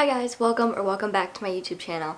Hi guys, welcome back to my YouTube channel.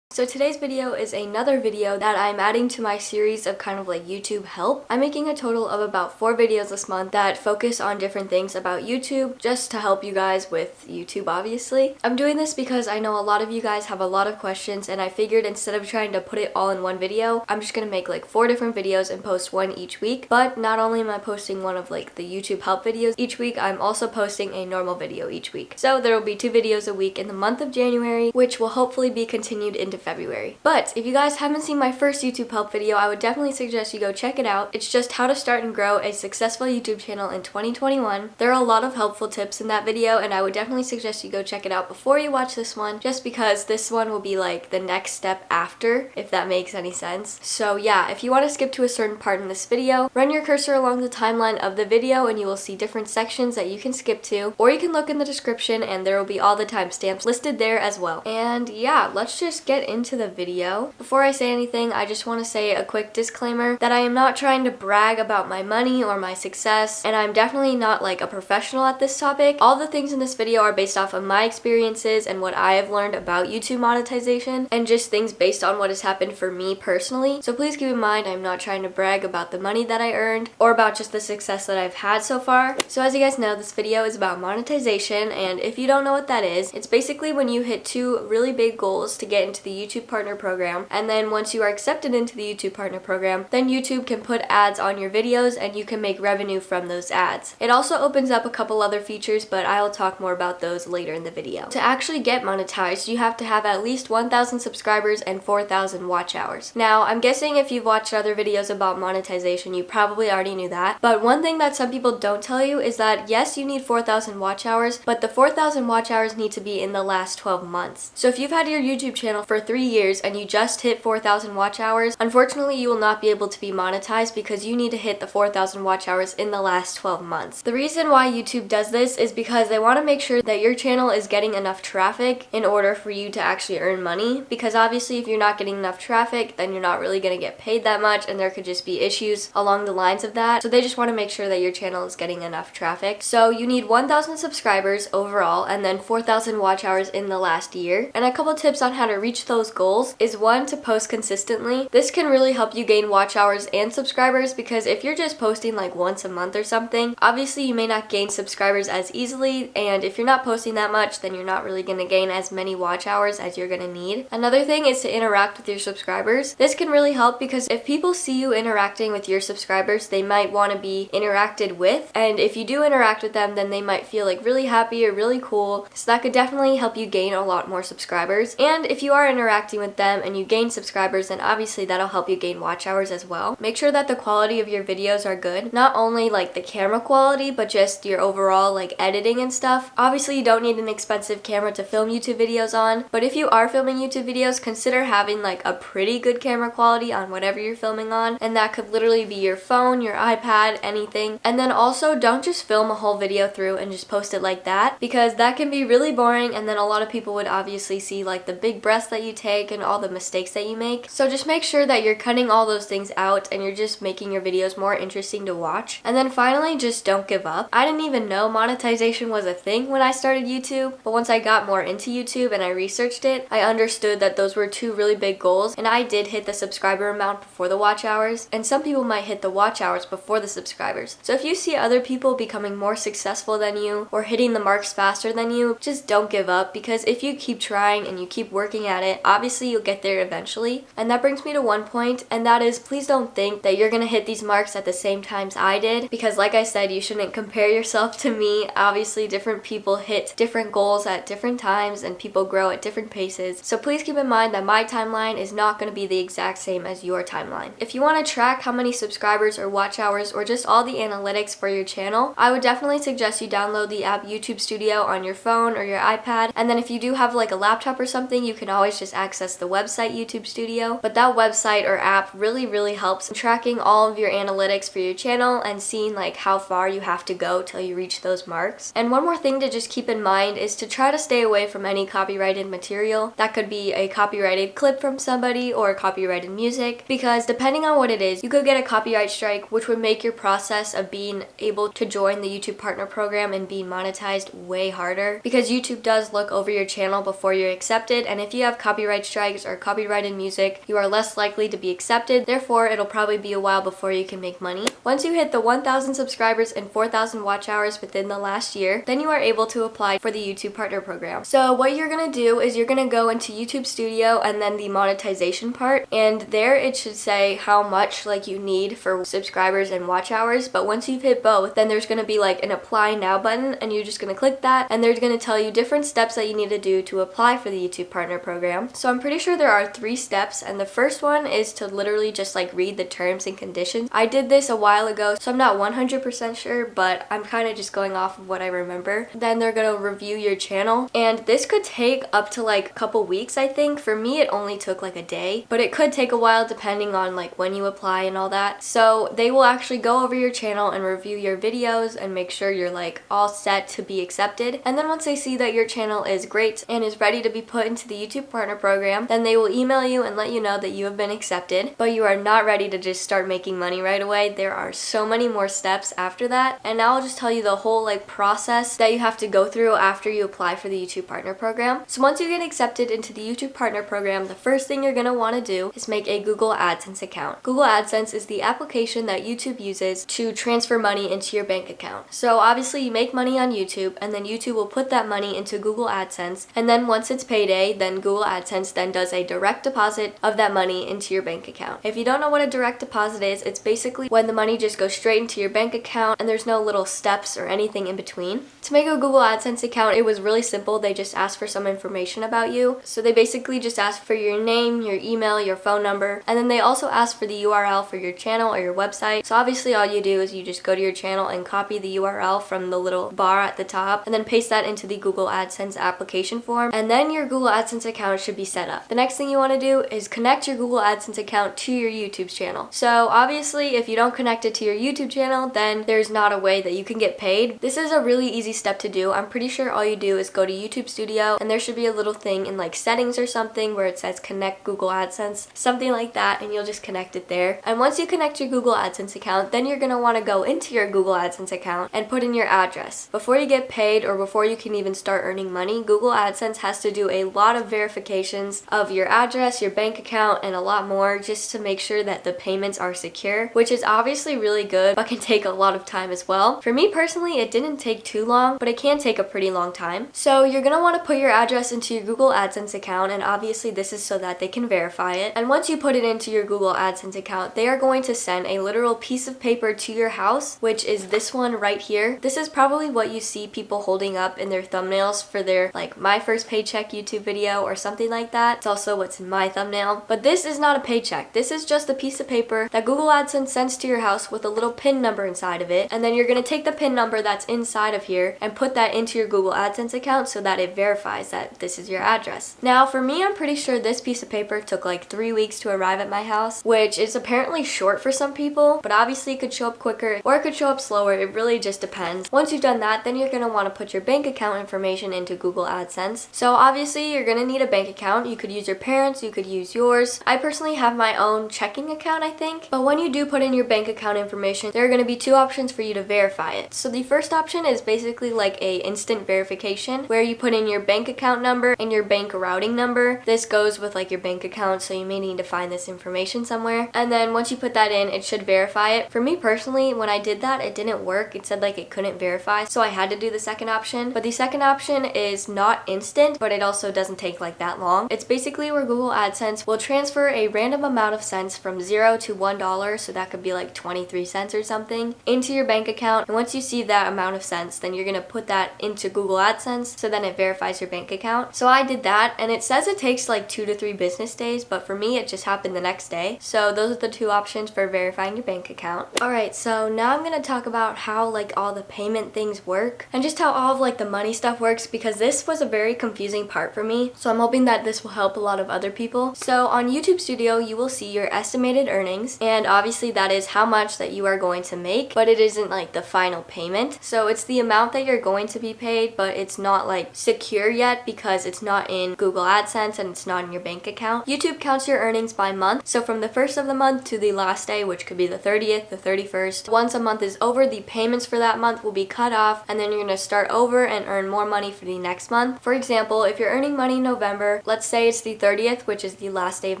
So today's video is another video that I'm adding to my series of kind of like YouTube help. I'm making a total of about 4 videos this month that focus on different things about YouTube, just to help you guys with YouTube obviously. I'm doing this because I know a lot of you guys have a lot of questions, and I figured instead of trying to put it all in one video, I'm just gonna make like 4 different videos and post one each week. But not only am I posting one of like the YouTube help videos each week, I'm also posting a normal video each week. So there will be 2 videos a week in the month of January, which will hopefully be continued into February. But if you guys haven't seen my first YouTube help video, I would definitely suggest you go check it out. It's just how to start and grow a successful YouTube channel in 2021. There are a lot of helpful tips in that video, and I would definitely suggest you go check it out before you watch this one, just because this one will be like the next step after, if that makes any sense. So yeah, if you want to skip to a certain part in this video, run your cursor along the timeline of the video and you will see different sections that you can skip to, or you can look in the description and there will be all the timestamps listed there as well. And yeah, let's just get into the video. Before I say anything, I just want to say a quick disclaimer that I am not trying to brag about my money or my success, and I'm definitely not like a professional at this topic. All the things in this video are based off of my experiences and what I have learned about YouTube monetization, and just things based on what has happened for me personally. So please keep in mind, I'm not trying to brag about the money that I earned or about just the success that I've had so far. So as you guys know, this video is about monetization, and if you don't know what that is, it's basically when you hit 2 really big goals to get into the YouTube Partner Program, and then once you are accepted into the YouTube Partner Program, then YouTube can put ads on your videos and you can make revenue from those ads. It also opens up a couple other features, but I'll talk more about those later in the video. To actually get monetized, you have to have at least 1,000 subscribers and 4,000 watch hours. Now, I'm guessing if you've watched other videos about monetization, you probably already knew that, but one thing that some people don't tell you is that yes, you need 4,000 watch hours, but the 4,000 watch hours need to be in the last 12 months. So if you've had your YouTube channel for 3 years and you just hit 4,000 watch hours, unfortunately you will not be able to be monetized because you need to hit the 4,000 watch hours in the last 12 months. The reason why YouTube does this is because they want to make sure that your channel is getting enough traffic in order for you to actually earn money, because obviously if you're not getting enough traffic, then you're not really going to get paid that much, and there could just be issues along the lines of that. So they just want to make sure that your channel is getting enough traffic. So you need 1,000 subscribers overall and then 4,000 watch hours in the last year. And a couple tips on how to reach those goals is 1, to post consistently. This can really help you gain watch hours and subscribers, because if you're just posting like once a month or something, obviously you may not gain subscribers as easily, and if you're not posting that much, then you're not really going to gain as many watch hours as you're going to need. Another thing is to interact with your subscribers. This can really help because if people see you interacting with your subscribers, they might want to be interacted with, and if you do interact with them, then they might feel like really happy or really cool, so that could definitely help you gain a lot more subscribers. And if you are interacting with them and you gain subscribers, then obviously that'll help you gain watch hours as well. Make sure that the quality of your videos are good, not only like the camera quality, but just your overall like editing and stuff. Obviously you don't need an expensive camera to film YouTube videos on, but if you are filming YouTube videos, consider having like a pretty good camera quality on whatever you're filming on, and that could literally be your phone, your iPad, anything. And then also don't just film a whole video through and just post it like that, because that can be really boring, and then a lot of people would obviously see like the big breaths that you take and all the mistakes that you make. So just make sure that you're cutting all those things out and you're just making your videos more interesting to watch. And then finally, just don't give up. I didn't even know monetization was a thing when I started YouTube, but once I got more into YouTube and I researched it, I understood that those were 2 really big goals, and I did hit the subscriber amount before the watch hours, and some people might hit the watch hours before the subscribers. So if you see other people becoming more successful than you or hitting the marks faster than you, just don't give up, because if you keep trying and you keep working at it, obviously you'll get there eventually. And that brings me to one point, and that is, please don't think that you're gonna hit these marks at the same times I did, because like I said, you shouldn't compare yourself to me. Obviously different people hit different goals at different times and people grow at different paces. So please keep in mind that my timeline is not going to be the exact same as your timeline. If you want to track how many subscribers or watch hours or just all the analytics for your channel, I would definitely suggest you download the app YouTube Studio on your phone or your iPad, and then if you do have like a laptop or something, you can always just just access the website YouTube Studio, but that website or app really helps in tracking all of your analytics for your channel and seeing like how far you have to go till you reach those marks. And one more thing to just keep in mind is to try to stay away from any copyrighted material. That could be a copyrighted clip from somebody or copyrighted music, because depending on what it is, you could get a copyright strike, which would make your process of being able to join the YouTube Partner Program and being monetized way harder, because YouTube does look over your channel before you're accepted, and if you have copyright strikes or copyrighted music, you are less likely to be accepted. Therefore, it'll probably be a while before you can make money. Once you hit the 1,000 subscribers and 4,000 watch hours within the last year, then you are able to apply for the YouTube Partner Program. So what you're gonna do is you're gonna go into YouTube Studio and then the monetization part, and there it should say how much like you need for subscribers and watch hours. But once you've hit both, then there's gonna be like an apply now button, and you're just gonna click that, and they're gonna tell you different steps that you need to do to apply for the YouTube Partner Program. So I'm pretty sure there are 3 steps, and the first one is to literally just like read the terms and conditions. I did this a while ago, so I'm not 100% sure, but I'm kind of just going off of what I remember. Then they're gonna review your channel, and this could take up to like a couple weeks, I think. For me, it only took like a day, but it could take a while depending on like when you apply and all that. So they will actually go over your channel and review your videos and make sure you're like all set to be accepted. And then once they see that your channel is great and is ready to be put into the YouTube Partner Program, then they will email you and let you know that you have been accepted, but you are not ready to just start making money right away. There are so many more steps after that, and now I'll just tell you the whole like process that you have to go through after you apply for the YouTube Partner Program. So once you get accepted into the YouTube Partner Program, the first thing you're going to want to do is make a Google AdSense account. Google AdSense is the application that YouTube uses to transfer money into your bank account. So obviously you make money on YouTube, and then YouTube will put that money into Google AdSense, and then once it's payday, then Google AdSense then does a direct deposit of that money into your bank account. If you don't know what a direct deposit is, it's basically when the money just goes straight into your bank account and there's no little steps or anything in between. To make a Google AdSense account, it was really simple. They just asked for some information about you. So they basically just asked for your name, your email, your phone number, and then they also asked for the URL for your channel or your website. So obviously all you do is you just go to your channel and copy the URL from the little bar at the top, and then paste that into the Google AdSense application form, and then your Google AdSense account should be set up. The next thing you want to do is connect your Google AdSense account to your YouTube channel. So obviously if you don't connect it to your YouTube channel, then there's not a way that you can get paid. This is a really easy step to do. I'm pretty sure all you do is go to YouTube Studio, and there should be a little thing in like settings or something where it says connect Google AdSense, something like that, and you'll just connect it there. And once you connect your Google AdSense account, then you're going to want to go into your Google AdSense account and put in your address. Before you get paid or before you can even start earning money, Google AdSense has to do a lot of verifications of your address, your bank account, and a lot more, just to make sure that the payments are secure, which is obviously really good but can take a lot of time as well. For me personally, it didn't take too long, but it can take a pretty long time. So you're going to want to put your address into your Google AdSense account, and obviously this is so that they can verify it. And once you put it into your Google AdSense account, they are going to send a literal piece of paper to your house, which is this one right here. This is probably what you see people holding up in their thumbnails for their like my first paycheck YouTube video or something like that. It's also what's in my thumbnail. But this is not a paycheck. This is just a piece of paper that Google AdSense sends to your house with a little PIN number inside of it. And then you're going to take the PIN number that's inside of here and put that into your Google AdSense account so that it verifies that this is your address. Now for me, I'm pretty sure this piece of paper took like 3 weeks to arrive at my house, which is apparently short for some people, but obviously it could show up quicker or it could show up slower. It really just depends. Once you've done that, then you're going to want to put your bank account information into Google AdSense. So obviously you're going to need a bank account. You could use your parents, you could use yours. I personally have my own checking account, I think. But when you do put in your bank account information, there are going to be 2 options for you to verify it. So the first option is basically like a instant verification where you put in your bank account number and your bank routing number. This goes with like your bank account, so you may need to find this information somewhere. And then once you put that in, it should verify it. For me personally, when I did that, it didn't work. It said like it couldn't verify, so I had to do the second option. But the second option is not instant, but it also doesn't take like that long. It's basically where Google AdSense will transfer a random amount of cents from $0 to $1, so that could be like 23 cents or something, into your bank account. And once you see that amount of cents, then you're gonna put that into Google AdSense, so then it verifies your bank account. So I did that, and it says it takes like 2 to 3 business days, but for me it just happened the next day. So those are the 2 options for verifying your bank account. Alright, so now I'm gonna talk about how like all the payment things work and just how all of like the money stuff works, because this was a very confusing part for me. So I'm hoping that that this will help a lot of other people. So on YouTube Studio, you will see your estimated earnings, and obviously that is how much that you are going to make, but it isn't like the final payment. So it's the amount that you're going to be paid, but it's not like secure yet because it's not in Google AdSense and it's not in your bank account. YouTube counts your earnings by month. So from the first of the month to the last day, which could be the 30th, the 31st. Once a month is over, the payments for that month will be cut off, and then you're going to start over and earn more money for the next month. For example, if you're earning money in November, let's say it's the 30th, which is the last day of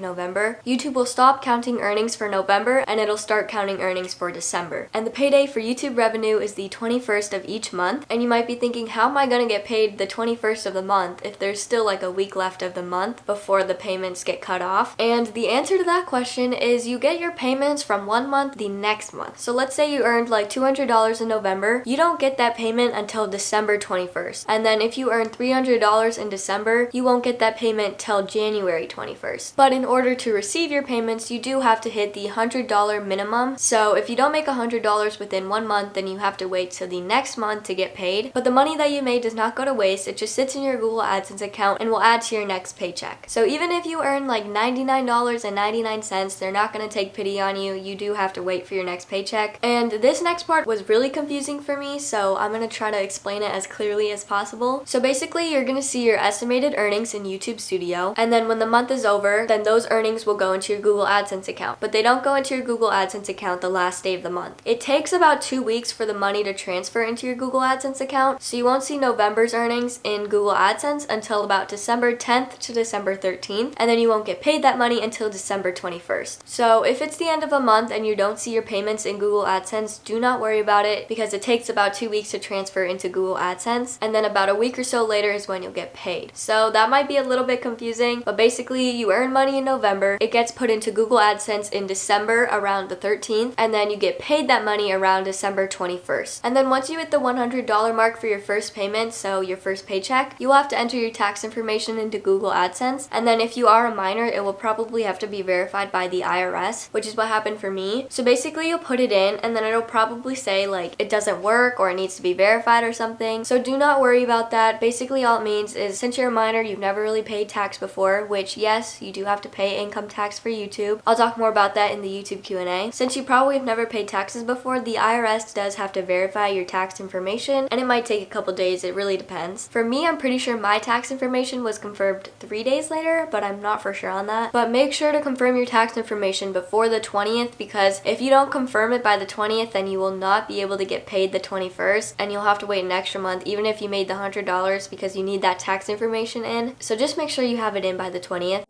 November, YouTube will stop counting earnings for November and it'll start counting earnings for December. And the payday for YouTube revenue is the 21st of each month. And you might be thinking, how am I going to get paid the 21st of the month if there's still like a week left of the month before the payments get cut off? And the answer to that question is you get your payments from one month the next month. So let's say you earned like $200 in November, you don't get that payment until December 21st. And then if you earn $300 in December, you won't get that payment till January 21st. But in order to receive your payments, you do have to hit the $100 minimum. So if you don't make $100 within 1 month, then you have to wait till the next month to get paid. But the money that you made does not go to waste. It just sits in your Google AdSense account and will add to your next paycheck. So even if you earn like $99.99, they're not going to take pity on you. You do have to wait for your next paycheck. And this next part was really confusing for me, so I'm going to try to explain it as clearly as possible. So basically, you're going to see your estimated earnings in YouTube Studio, and then when the month is over, then those earnings will go into your Google AdSense account. But they don't go into your Google AdSense account the last day of the month. It takes about 2 weeks for the money to transfer into your Google AdSense account, so you won't see November's earnings in Google AdSense until about December 10th to December 13th, and then you won't get paid that money until December 21st. So if it's the end of a month and you don't see your payments in Google AdSense, do not worry about it because it takes about 2 weeks to transfer into Google AdSense, and then about a week or so later is when you'll get paid. So that might be a little bit confusing, but basically you earn money in November, it gets put into Google AdSense in December around the 13th, and then you get paid that money around December 21st. And then once you hit the $100 mark for your first payment, so your first paycheck, you will have to enter your tax information into Google AdSense, and then if you are a minor, it will probably have to be verified by the IRS, which is what happened for me. So basically you'll put it in, and then it'll probably say like it doesn't work or it needs to be verified or something. So do not worry about that. Basically all it means is since you're a minor, you've never really paid tax before, which yes, you do have to pay income tax for YouTube. I'll talk more about that in the YouTube Q&A. Since you probably have never paid taxes before, the IRS does have to verify your tax information, and it might take a couple days. It really depends. For me, I'm pretty sure my tax information was confirmed 3 days later, but I'm not for sure on that. But make sure to confirm your tax information before the 20th, because if you don't confirm it by the 20th, then you will not be able to get paid the 21st, and you'll have to wait an extra month even if you made the $100 because you need that tax information in. So just make sure you have it in by the 20th.